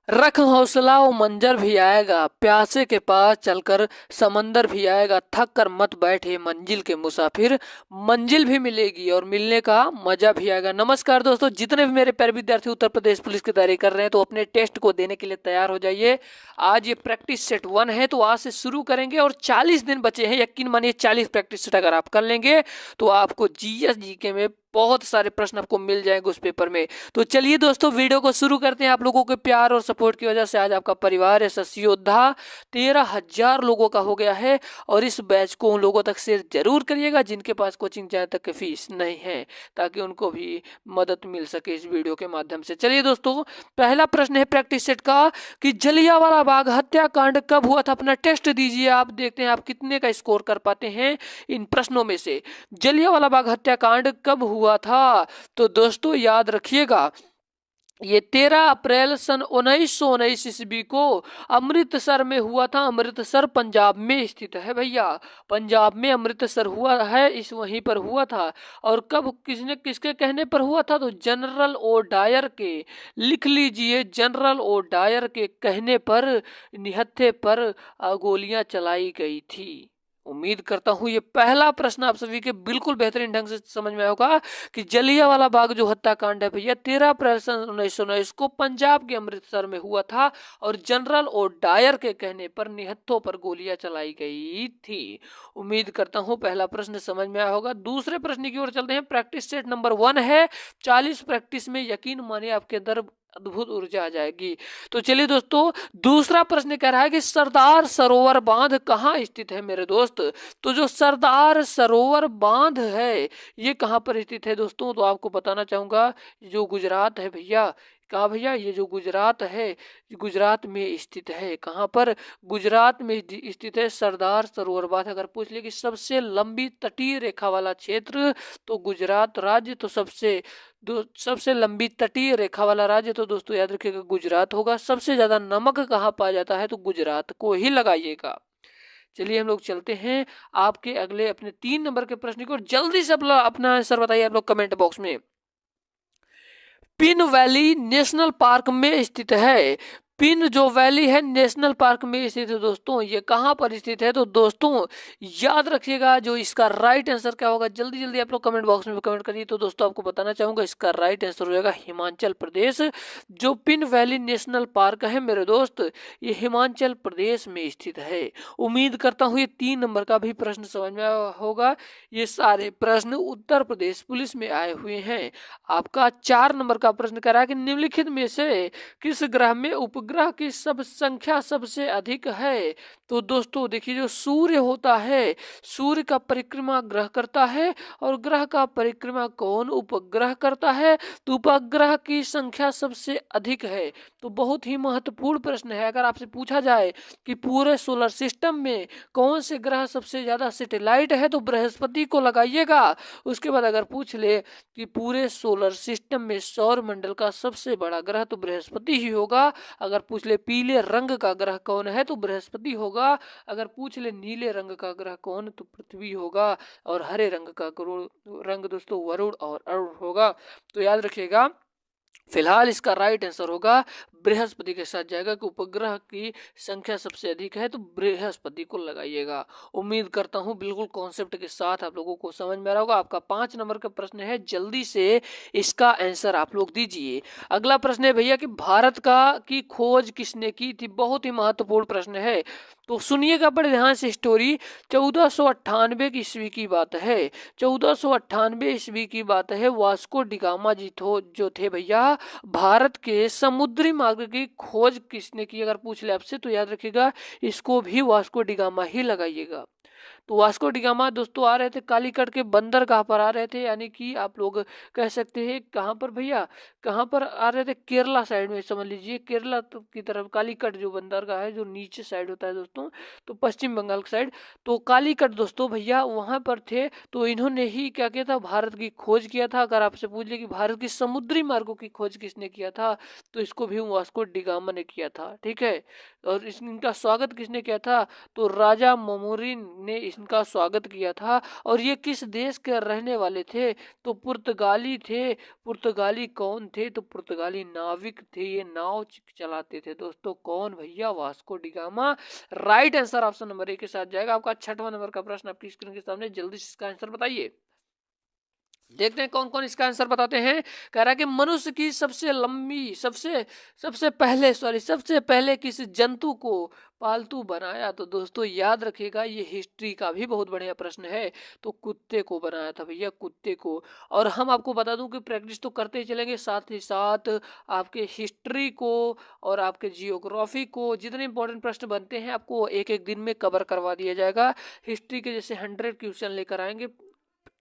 रख हौसला वो मंजर भी आएगा, प्यासे के पास चलकर समंदर भी आएगा। थक कर मत बैठे मंजिल के मुसाफिर, मंजिल भी मिलेगी और मिलने का मजा भी आएगा। नमस्कार दोस्तों, जितने भी मेरे प्यारे विद्यार्थी उत्तर प्रदेश पुलिस की तैयारी कर रहे हैं तो अपने टेस्ट को देने के लिए तैयार हो जाइए। आज ये प्रैक्टिस सेट 1 है तो आज से शुरू करेंगे और 40 दिन बचे हैं। यकीन मानिए 40 प्रैक्टिस सेट अगर आप कर लेंगे तो आपको जीएस जीके में बहुत सारे प्रश्न आपको मिल जाएंगे उस पेपर में। तो चलिए दोस्तों, वीडियो को शुरू करते हैं। आप लोगों के प्यार और सपोर्ट की वजह से आज आपका परिवार यशस्वी योद्धा 13,000 लोगों का हो गया है। और इस बैच को उन लोगों तक शेयर जरूर करिएगा जिनके पास कोचिंग जाने तक की फीस नहीं है, ताकि उनको भी मदद मिल सके इस वीडियो के माध्यम से। चलिए दोस्तों, पहला प्रश्न है प्रैक्टिस सेट का कि जलियांवाला बाग हत्याकांड कब हुआ था। अपना टेस्ट दीजिए, आप देखते हैं आप कितने का स्कोर कर पाते हैं इन प्रश्नों में से। जलियांवाला बाग हत्याकांड कब हुआ था? तो दोस्तों याद रखिएगा, ये 13 अप्रैल सन 1919 ईस्वी को अमृतसर में हुआ था। अमृतसर पंजाब में स्थित है भैया, पंजाब में अमृतसर हुआ है, इस वहीं पर हुआ था। और कब, किसने, किसके कहने पर हुआ था? तो जनरल ओ डायर के, लिख लीजिए, जनरल ओ डायर के कहने पर निहत्थे पर गोलियां चलाई गई थी। उम्मीद करता हूं ये पहला प्रश्न आप सभी के बिल्कुल बेहतरीन ढंग से समझ में आया होगा कि जलियांवाला बाग जो हत्याकांड है भैया 13 अप्रैल सन 1919 को पंजाब के अमृतसर में हुआ था और जनरल ओ डायर के कहने पर निहत्थों पर गोलियां चलाई गई थी। उम्मीद करता हूं पहला प्रश्न समझ में आया होगा। दूसरे प्रश्न की ओर चलते हैं। प्रैक्टिस सेट नंबर 1 है। 40 प्रैक्टिस में यकीन मानिए आपके अंदर अद्भुत ऊर्जा आ जाएगी। तो चलिए दोस्तों, दूसरा प्रश्न कह रहा है कि सरदार सरोवर बांध कहाँ स्थित है मेरे दोस्त। तो जो सरदार सरोवर बांध है ये कहाँ पर स्थित है दोस्तों? तो आपको बताना चाहूंगा, जो गुजरात है भैया। कहा भैया? ये जो गुजरात है, गुजरात में स्थित है। कहाँ पर? गुजरात में स्थित है सरदार सरोवर बांध। अगर पूछ ले कि सबसे लंबी तटीय रेखा वाला क्षेत्र, तो गुजरात राज्य तो सबसे लंबी तटीय रेखा वाला राज्य तो दोस्तों याद रखिएगा गुजरात होगा। सबसे ज्यादा नमक कहाँ पाया जाता है? तो गुजरात को ही लगाइएगा। चलिए हम लोग चलते हैं आपके अगले अपने 3 नंबर के प्रश्न को। जल्दी से अपना आंसर बताइए आप लोग कमेंट बॉक्स में। पिन वैली नेशनल पार्क में स्थित है। पिन जो वैली है नेशनल पार्क में स्थित है दोस्तों। ये कहाँ पर स्थित है? तो दोस्तों याद रखिएगा, जो इसका राइट आंसर क्या होगा, जल्दी जल्दी आप लोग कमेंट बॉक्स में कमेंट करिए। तो दोस्तों आपको बताना चाहूंगा, इसका राइट आंसर हो जाएगा हिमाचल प्रदेश। जो पिन वैली नेशनल पार्क है मेरे दोस्त, ये हिमाचल प्रदेश में स्थित है। उम्मीद करता हूँ ये 3 नंबर का भी प्रश्न समझ में आया होगा। ये सारे प्रश्न उत्तर प्रदेश पुलिस में आए हुए हैं। आपका 4 नंबर का प्रश्न कह रहा है कि निम्नलिखित में से किस ग्रह में उपग्रह की सब संख्या सबसे अधिक है। तो दोस्तों देखिए, जो सूर्य होता है, सूर्य का परिक्रमा ग्रह करता है। और ग्रह का परिक्रमा कौन? उपग्रह करता है। तो उपग्रह की संख्या सबसे अधिक है। तो बहुत ही महत्वपूर्ण प्रश्न है। अगर आपसे पूछा जाए कि पूरे सोलर सिस्टम में कौन से ग्रह सबसे ज्यादा सैटेलाइट है, तो बृहस्पति को लगाइएगा। उसके बाद अगर पूछ ले कि पूरे सोलर सिस्टम में सौर मंडल का सबसे बड़ा ग्रह, तो बृहस्पति ही होगा। अगर पूछ ले पीले रंग का ग्रह कौन है, तो बृहस्पति होगा। अगर पूछ ले नीले रंग का ग्रह कौन, तो पृथ्वी होगा। और हरे रंग का रंग दोस्तों वरुण और अरुण होगा। तो याद रखिएगा, फिलहाल इसका राइट आंसर होगा बृहस्पति के साथ जाएगा कि उपग्रह की संख्या सबसे अधिक है, तो बृहस्पति को लगाइएगा। उम्मीद करता हूं बिल्कुल कॉन्सेप्ट के साथ आप लोगों को समझ में आ रहा होगा। आपका 5 नंबर का प्रश्न है, जल्दी से इसका आंसर आप लोग दीजिए। अगला प्रश्न है भैया कि भारत का की खोज किसने की थी। बहुत ही महत्वपूर्ण प्रश्न है, तो सुनिएगा बड़े ध्यान से स्टोरी। 1498 की ईस्वी की बात है। 1498 ईस्वी की बात है। वास्को डिगामा जी जो थे भैया, भारत के समुद्री मार्ग की खोज किसने की? अगर पूछ ले आपसे तो याद रखिएगा, इसको भी वास्को डिगामा ही लगाइएगा। तो वास्को डिगामा दोस्तों आ रहे थे कालीकट के बंदरगाह पर आ रहे थे, यानी कि आप लोग कह सकते हैं कहाँ पर भैया, कहाँ पर आ रहे थे? केरला साइड में, समझ लीजिए केरला की तरफ। कालीकट जो बंदरगाह है जो नीचे साइड होता है दोस्तों, तो पश्चिम बंगाल की साइड। तो कालीकट दोस्तों भैया वहां पर थे, तो इन्होंने ही क्या किया था, भारत की खोज किया था। अगर आपसे पूछ ले कि भारत की समुद्री मार्गों की खोज किसने किया था, तो इसको भी वास्को डिगामा ने किया था, ठीक है। और इनका स्वागत किसने किया था, तो राजा ममोरिन ने इनका स्वागत किया था। और ये किस देश के रहने वाले थे, तो पुर्तगाली थे। पुर्तगाली कौन थे, तो पुर्तगाली नाविक थे, ये नाव चलाते थे दोस्तों। कौन भैया, Vasco da Gama. Right answer option number 1 के साथ जाएगा। आपका 6वां नंबर का प्रश्न आपकी स्क्रीन के सामने, जल्दी से इसका आंसर बताइए। देखते हैं कौन कौन इसका आंसर बताते हैं। कह रहा है कि मनुष्य की सबसे लंबी सबसे पहले किस जंतु को पालतू बनाया, तो दोस्तों याद रखिएगा ये हिस्ट्री का भी बहुत बढ़िया प्रश्न है। तो कुत्ते को बनाया था भैया, कुत्ते को। और हम आपको बता दूं कि प्रैक्टिस तो करते ही चलेंगे, साथ ही साथ आपके हिस्ट्री को और आपके जियोग्राफी को, जितने इंपॉर्टेंट प्रश्न बनते हैं आपको एक एक दिन में कवर करवा दिया जाएगा। हिस्ट्री के जैसे 100 क्वेश्चन लेकर आएंगे,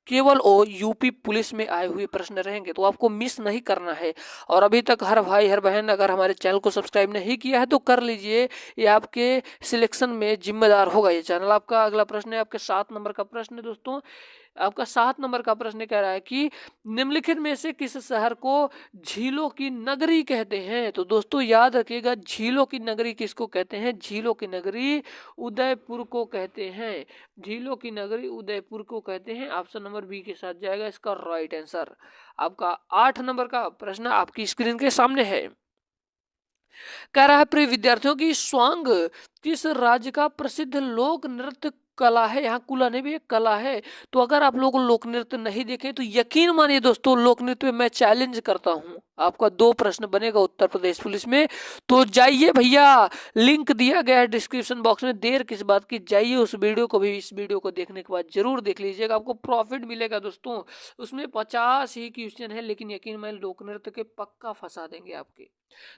केवल ओ यूपी पुलिस में आए हुए प्रश्न रहेंगे, तो आपको मिस नहीं करना है। और अभी तक हर भाई हर बहन अगर हमारे चैनल को सब्सक्राइब नहीं किया है तो कर लीजिए, ये आपके सिलेक्शन में जिम्मेदार होगा ये चैनल आपका। अगला प्रश्न है आपके 7 नंबर का प्रश्न है दोस्तों। आपका 7 नंबर का प्रश्न कह रहा है कि निम्नलिखित में से किस शहर को झीलों की नगरी कहते हैं, तो दोस्तों याद रखिएगा झीलों की नगरी किसको कहते हैं, झीलों की नगरी उदयपुर को कहते हैं। झीलों की नगरी उदयपुर को कहते हैं। ऑप्शन नंबर बी के साथ जाएगा इसका राइट आंसर। आपका 8 नंबर का प्रश्न आपकी स्क्रीन के सामने है। कह रहा है प्रिय विद्यार्थियों की स्वांग किस राज्य का प्रसिद्ध लोक नृत्य कला है। यहाँ कुला नहीं भी एक कला है। तो अगर आप लोग लोक नृत्य नहीं देखे तो यकीन मानिए दोस्तों, लोक नृत्य में मैं चैलेंज करता हूँ। आपका 2 प्रश्न बनेगा उत्तर प्रदेश पुलिस में। तो जाइए भैया, लिंक दिया गया है डिस्क्रिप्शन बॉक्स में, देर किस बात की, जाइए उस वीडियो को भी इस वीडियो को देखने के बाद जरूर देख लीजिएगा, आपको प्रॉफिट मिलेगा दोस्तों। उसमें 50 ही क्वेश्चन है, लेकिन यकीन मानिए लोक नृत्य के पक्का फंसा देंगे आपके।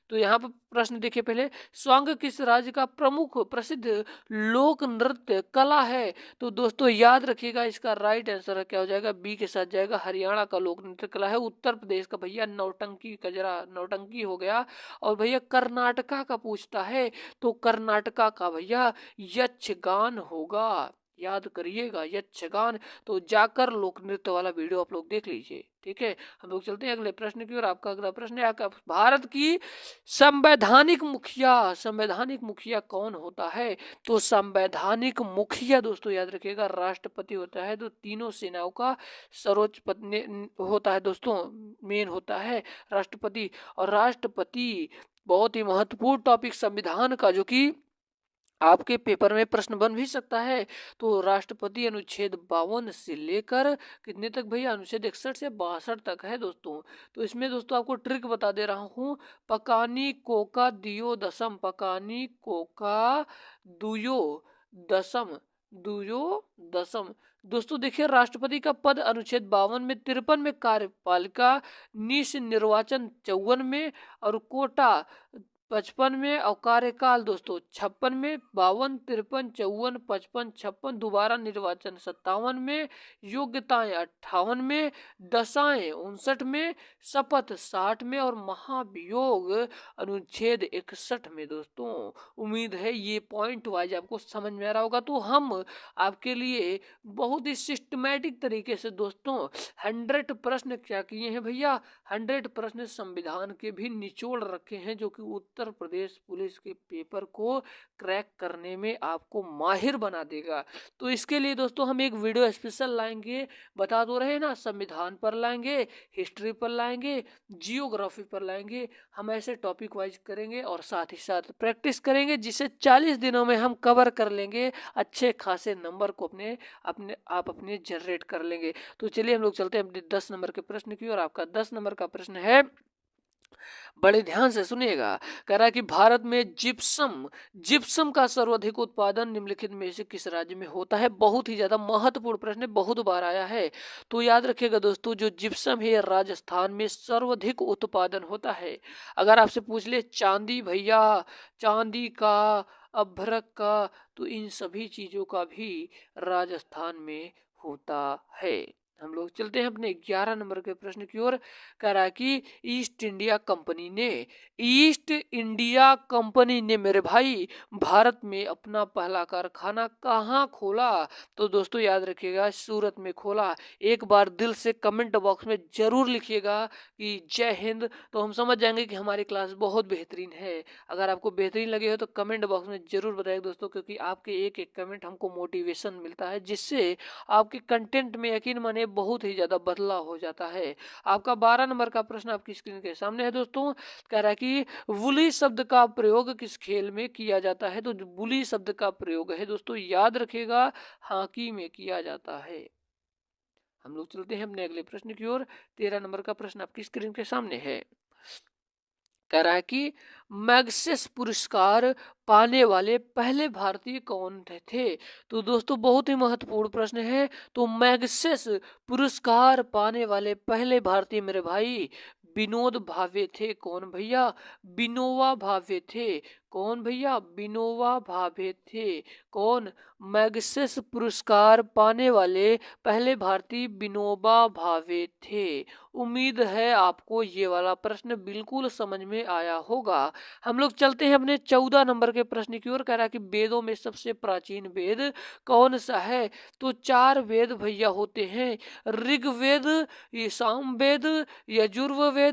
तो यहाँ पर प्रश्न देखिए पहले, स्वांग किस राज्य का प्रमुख प्रसिद्ध लोक नृत्य कला है, तो दोस्तों याद रखिएगा इसका राइट आंसर क्या हो जाएगा, बी के साथ जाएगा, हरियाणा का लोक नृत्य कला है। उत्तर प्रदेश का भैया नौटंकी, कजरा नौटंकी हो गया। और भैया कर्नाटका का पूछता है, तो कर्नाटका का भैया यक्षगान होगा, याद करिएगा यक्षगान। तो जाकर लोक नृत्य वाला वीडियो आप लोग देख लीजिए, ठीक है। हम लोग चलते हैं अगले प्रश्न की ओर। आपका अगला प्रश्न है आपका, भारत की संवैधानिक मुखिया कौन होता है, तो संवैधानिक मुखिया दोस्तों याद रखिएगा राष्ट्रपति होता है। तो तीनों सेनाओं का सर्वोच्च पद होता है दोस्तों, मेन होता है राष्ट्रपति। और राष्ट्रपति बहुत ही महत्वपूर्ण टॉपिक संविधान का, जो कि आपके पेपर में प्रश्न बन भी सकता है। तो राष्ट्रपति अनुच्छेद 52 से लेकर कितने तक भैया, अनुच्छेद 61 से 62 तक है दोस्तों। तो इसमें दोस्तों आपको ट्रिक बता दे रहा हूँ, पकानी कोका दियो दसम, पकानी कोका दुयो दसम, दुयो दसम। दोस्तों देखिए राष्ट्रपति का पद अनुच्छेद 52 में, 53 में कार्यपालिका, निश निर्वाचन 54 में, और कोटा 55 में, और कार्यकाल दोस्तों 56 में, 52, 53, 54, 55, 56, दोबारा निर्वाचन 57 में, योग्यताएं 58 में, दशाएं 59 में, शपथ 60 में, और महाभियोग अनुच्छेद 61 में दोस्तों। उम्मीद है ये पॉइंट वाइज आपको समझ में आ रहा होगा। तो हम आपके लिए बहुत ही सिस्टमैटिक तरीके से दोस्तों 100 प्रश्न क्या किए हैं भैया, 100 प्रश्न संविधान के भी निचोड़ रखे हैं, जो कि उत्तर प्रदेश पुलिस के पेपर को क्रैक करने में आपको माहिर बना देगा। तो इसके लिए दोस्तों हम एक वीडियो स्पेशल लाएंगे, बता दो रहे ना, संविधान पर लाएंगे, हिस्ट्री पर लाएंगे, जियोग्राफी पर लाएंगे। हम ऐसे टॉपिक वाइज करेंगे और साथ ही साथ प्रैक्टिस करेंगे, जिसे 40 दिनों में हम कवर कर लेंगे, अच्छे खासे नंबर को अपने जनरेट कर लेंगे। तो चलिए हम लोग चलते हैं अपने 10 नंबर के प्रश्न की। और आपका 10 नंबर का प्रश्न है, बड़े ध्यान से सुनिएगा। कह रहा है कि भारत में जिप्सम का सर्वाधिक उत्पादन निम्नलिखित में से किस राज्य में होता है। बहुत ही ज्यादा महत्वपूर्ण प्रश्न है, बहुत बार आया है। तो याद रखिएगा दोस्तों, जो जिप्सम है राजस्थान में सर्वाधिक उत्पादन होता है। अगर आपसे पूछ ले चांदी भैया, चांदी का, अभ्रक का, तो इन सभी चीजों का भी राजस्थान में होता है। हम लोग चलते हैं अपने 11 नंबर के प्रश्न की ओर। कह रहा है कि ईस्ट इंडिया कंपनी ने मेरे भाई भारत में अपना पहला कारखाना कहाँ खोला? तो दोस्तों याद रखिएगा, सूरत में खोला। एक बार दिल से कमेंट बॉक्स में जरूर लिखिएगा कि जय हिंद, तो हम समझ जाएंगे कि हमारी क्लास बहुत बेहतरीन है। अगर आपको बेहतरीन लगे हो तो कमेंट बॉक्स में जरूर बताइए दोस्तों, क्योंकि आपके एक एक कमेंट हमको मोटिवेशन मिलता है, जिससे आपके कंटेंट में यकीन माने बहुत ही ज्यादा बदलाव हो जाता है। आपका 12 नंबर का प्रश्न आपकी स्क्रीन के सामने है दोस्तों। कह रहा है कि वुली शब्द का प्रयोग किस खेल में किया जाता है? तो जो वुली शब्द का प्रयोग है दोस्तों, याद रखिएगा, हॉकी में किया जाता है। हम लोग चलते हैं अपने अगले प्रश्न की ओर। 13 नंबर का प्रश्न आपकी स्क्रीन के सामने है। कह रहा है कि मैग्सेस पुरस्कार पाने वाले पहले भारतीय कौन थे? तो दोस्तों बहुत ही महत्वपूर्ण प्रश्न है। तो मैग्सेस पुरस्कार पाने वाले पहले भारतीय मेरे भाई विनोद भावे थे। कौन भैया? विनोवा भावे थे। कौन भैया? विनोवा भावे थे। कौन? मैग्सेस पुरस्कार पाने वाले पहले भारतीय विनोबा भावे थे। उम्मीद है आपको ये वाला प्रश्न बिल्कुल समझ में आया होगा। हम लोग चलते हैं अपने 14 नंबर के प्रश्न की ओर। कह रहा है कि वेदों में सबसे प्राचीन वेद कौन सा है? तो 4 वेद भैया होते हैं, ऋग्वेद, ये सामवेद, यजुर्वेद,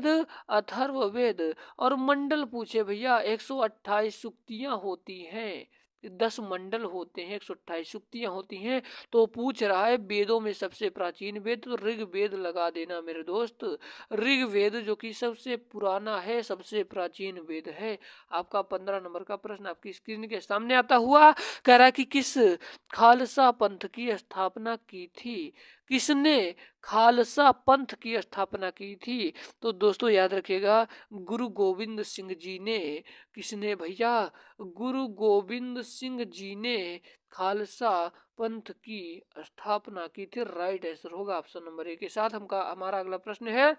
अथर्ववेद और मंडल पूछे भैया 128 सूक्तियां होती हैं। 10 मंडल होते हैं, 128 सूक्तियां होती हैं। तो पूछ रहा है वेदों में सबसे प्राचीन वेद, तो ऋग्वेद लगा देना मेरे दोस्त। ऋग्वेद जो कि सबसे पुराना है, सबसे प्राचीन वेद है। आपका 15 नंबर का प्रश्न आपकी स्क्रीन के सामने आता हुआ। कह रहा है कि किस खालसा पंथ की स्थापना की थी? किसने खालसा पंथ की स्थापना की थी? तो दोस्तों याद रखिएगा, गुरु गोविंद सिंह जी ने। किसने भैया? गुरु गोविंद सिंह जी ने खालसा पंथ की स्थापना की थी। राइट आंसर होगा ऑप्शन नंबर ए के साथ। हमारा अगला प्रश्न है।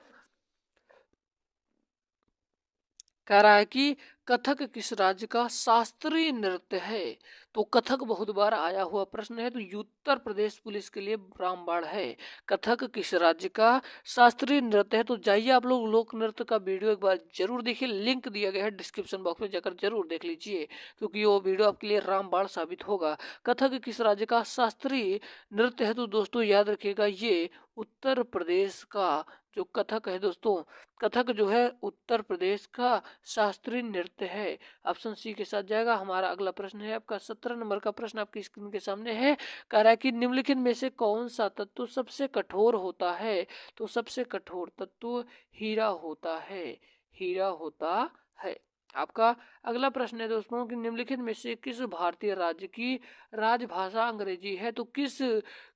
कह रहा है कि कथक किस राज्य का शास्त्रीय नृत्य है? तो कथक बहुत बार आया हुआ प्रश्न है, तो उत्तर प्रदेश पुलिस के लिए रामबाण है। कथक किस राज्य का शास्त्रीय नृत्य है? तो जाइए आप लोग लोक नृत्य का वीडियो एक बार जरूर देखिए, लिंक दिया गया है डिस्क्रिप्शन बॉक्स में, जाकर जरूर देख लीजिए, क्योंकि वो वीडियो आपके लिए रामबाण साबित होगा। कथक किस राज्य का शास्त्रीय नृत्य है? तो दोस्तों याद रखिएगा, ये उत्तर प्रदेश का जो कथक है दोस्तों, कथक जो है उत्तर प्रदेश का शास्त्रीय नृत्य है। ऑप्शन सी के साथ जाएगा। हमारा अगला प्रश्न है आपका 17 नंबर का प्रश्न आपकी स्क्रीन के सामने है। कह रहा है कि निम्नलिखित में से कौन सा तत्व सबसे कठोर होता है? तो सबसे कठोर तत्व हीरा होता है। हीरा होता है। आपका अगला प्रश्न है दोस्तों कि निम्नलिखित में से किस भारतीय राज्य की राजभाषा अंग्रेजी है? तो किस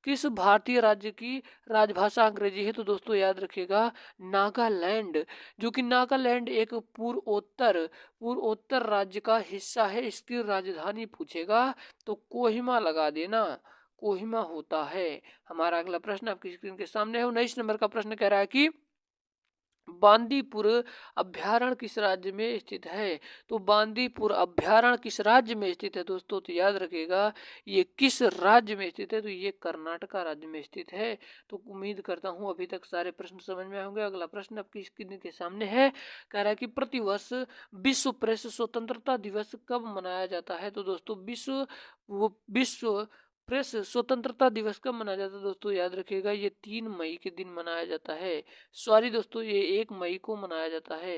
किस भारतीय राज्य की राजभाषा अंग्रेजी है? तो दोस्तों याद रखिएगा, नागालैंड। जो कि नागालैंड एक पूर्वोत्तर राज्य का हिस्सा है। इसकी राजधानी पूछेगा तो कोहिमा लगा देना, कोहिमा होता है। हमारा अगला प्रश्न आपकी स्क्रीन के सामने है। 19 नंबर का प्रश्न कह रहा है कि बांदीपुर अभ्यारण्य किस राज्य में स्थित है? तो बांदीपुर अभ्यारण्य किस राज्य में स्थित है दोस्तों? तो याद रखिएगा, ये किस राज्य में स्थित है? तो ये कर्नाटका राज्य में स्थित है। तो उम्मीद करता हूँ अभी तक सारे प्रश्न समझ में होंगे। अगला प्रश्न आपकी स्क्रीन के सामने है। कह रहा है कि प्रतिवर्ष विश्व प्रेस स्वतंत्रता दिवस कब मनाया जाता है? तो दोस्तों विश्व प्रेस स्वतंत्रता दिवस कब मनाया जाता है दोस्तों? याद रखिएगा, ये 3 मई के दिन मनाया जाता है। सॉरी दोस्तों, ये 1 मई को मनाया जाता है।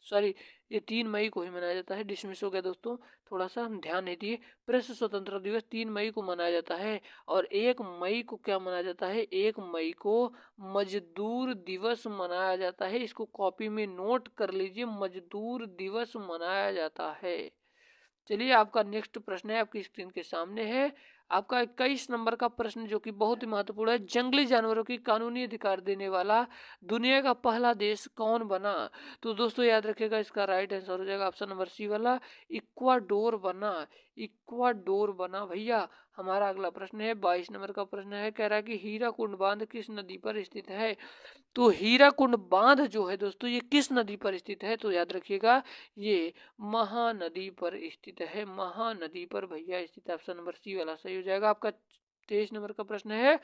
सॉरी, ये 3 मई को ही मनाया जाता है। डिसमिस हो गया दोस्तों, थोड़ा सा ध्यान नहीं दिए। प्रेस स्वतंत्रता दिवस 3 मई को मनाया जाता है। और 1 मई को क्या मनाया जाता है? 1 मई को मजदूर दिवस मनाया जाता है। इसको कॉपी में नोट कर लीजिए, मजदूर दिवस मनाया जाता है। चलिए, आपका नेक्स्ट प्रश्न है आपकी स्क्रीन के सामने है। आपका 21 नंबर का प्रश्न जो कि बहुत ही महत्वपूर्ण है। जंगली जानवरों की कानूनी अधिकार देने वाला दुनिया का पहला देश कौन बना? तो दोस्तों याद रखिएगा, इसका राइट आंसर हो जाएगा ऑप्शन नंबर सी वाला, इक्वाडोर बना। इक्वाडोर बना भैया। हमारा अगला प्रश्न है 22 नंबर का प्रश्न है। कह रहा है कि हीराकुंड बांध किस नदी पर स्थित है? तो हीराकुंड बांध जो है दोस्तों, ये किस नदी पर स्थित है? तो याद रखिएगा, ये महानदी पर स्थित है। महानदी पर भैया स्थित। ऑप्शन नंबर सी वाला सही हो जाएगा। आपका 23 नंबर का प्रश्न है।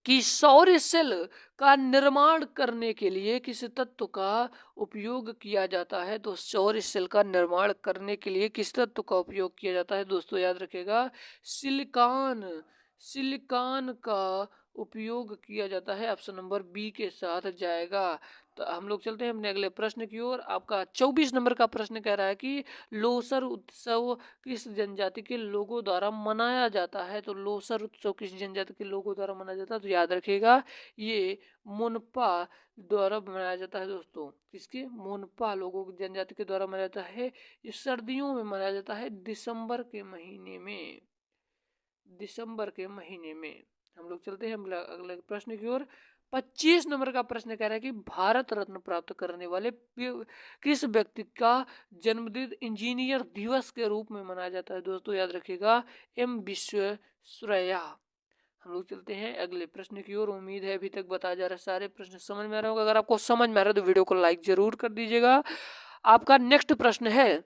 कि सौर सेल का निर्माण करने के लिए किस तत्व का उपयोग किया जाता है। तो सौर सेल का निर्माण करने के लिए किस तत्व का उपयोग किया जाता है दोस्तों, याद रखिएगा सिलिकॉन। सिलिकॉन का उपयोग किया जाता है। ऑप्शन नंबर बी के साथ जाएगा। तो हम लोग चलते हैं अपने अगले प्रश्न की ओर। आपका 24 नंबर का प्रश्न कह रहा है कि लोसर उत्सव किस जनजाति के लोगों द्वारा मनाया जाता है। तो लोसर उत्सव किस जनजाति के लोगों द्वारा मनाया जाता है, तो याद रखिएगा ये मुनपा द्वारा मनाया जाता है दोस्तों। किसके? मुनपा लोगों की जनजाति के द्वारा मनाया जाता है। ये सर्दियों में मनाया जाता है, दिसंबर के महीने में। दिसंबर के महीने में। हम लोग चलते हैं अगले प्रश्न की ओर। 25 नंबर का प्रश्न कह रहा है कि भारत रत्न प्राप्त करने वाले किस व्यक्ति का जन्मदिन इंजीनियर दिवस के रूप में मनाया जाता है दोस्तों, याद रखिएगा एम विश्वेश्वरैया। हम लोग चलते हैं अगले प्रश्न की ओर। उम्मीद है अभी तक बताया जा रहा है सारे प्रश्न समझ में आ रहे होंगे। अगर आपको समझ में आ रहा है तो वीडियो को लाइक जरूर कर दीजिएगा। आपका नेक्स्ट प्रश्न है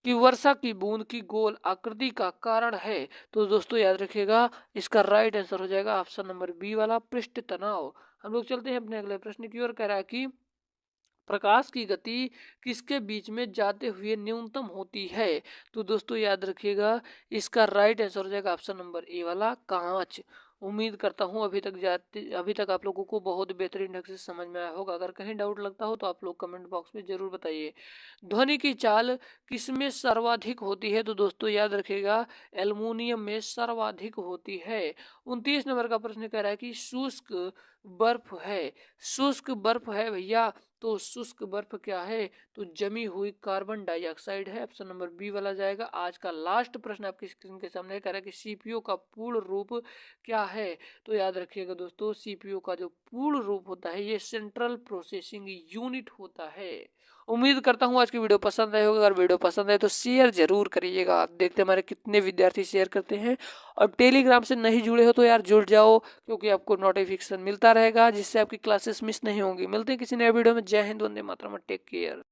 कि वर्षा की बूंद की गोल आकृति का कारण है। तो दोस्तों याद रखिएगा इसका राइट आंसर हो जाएगा ऑप्शन नंबर बी वाला, पृष्ठ तनाव। हम लोग चलते हैं अपने अगले प्रश्न की ओर। कह रहा है कि प्रकाश की गति किसके बीच में जाते हुए न्यूनतम होती है। तो दोस्तों याद रखिएगा इसका राइट आंसर हो जाएगा ऑप्शन नंबर ए वाला, कांच। उम्मीद करता हूँ अभी तक आप लोगों को बहुत बेहतरीन ढंग से समझ में आया होगा। अगर कहीं डाउट लगता हो तो आप लोग कमेंट बॉक्स में जरूर बताइए। ध्वनि की चाल किसमें सर्वाधिक होती है। तो दोस्तों याद रखिएगा एल्युमिनियम में सर्वाधिक होती है। 29 नंबर का प्रश्न कह रहा है कि शुष्क बर्फ है। शुष्क बर्फ है भैया, तो शुष्क बर्फ क्या है, तो जमी हुई कार्बन डाइऑक्साइड है। ऑप्शन नंबर बी वाला जाएगा। आज का लास्ट प्रश्न आपकी स्क्रीन के सामने कह रहा है कि सीपीयू का पूर्ण रूप क्या है। तो याद रखिएगा दोस्तों सीपीयू का जो पूर्ण रूप होता है ये सेंट्रल प्रोसेसिंग यूनिट होता है। उम्मीद करता हूँ आज की वीडियो पसंद आए होगा। अगर वीडियो पसंद आए तो शेयर जरूर करिएगा। आप देखते हैं हमारे कितने विद्यार्थी शेयर करते हैं। और टेलीग्राम से नहीं जुड़े हो तो यार जुड़ जाओ, क्योंकि आपको नोटिफिकेशन मिलता रहेगा जिससे आपकी क्लासेस मिस नहीं होंगी। मिलते हैं किसी नए वीडियो में। जय हिंद, वंदे मातरम, टेक केयर।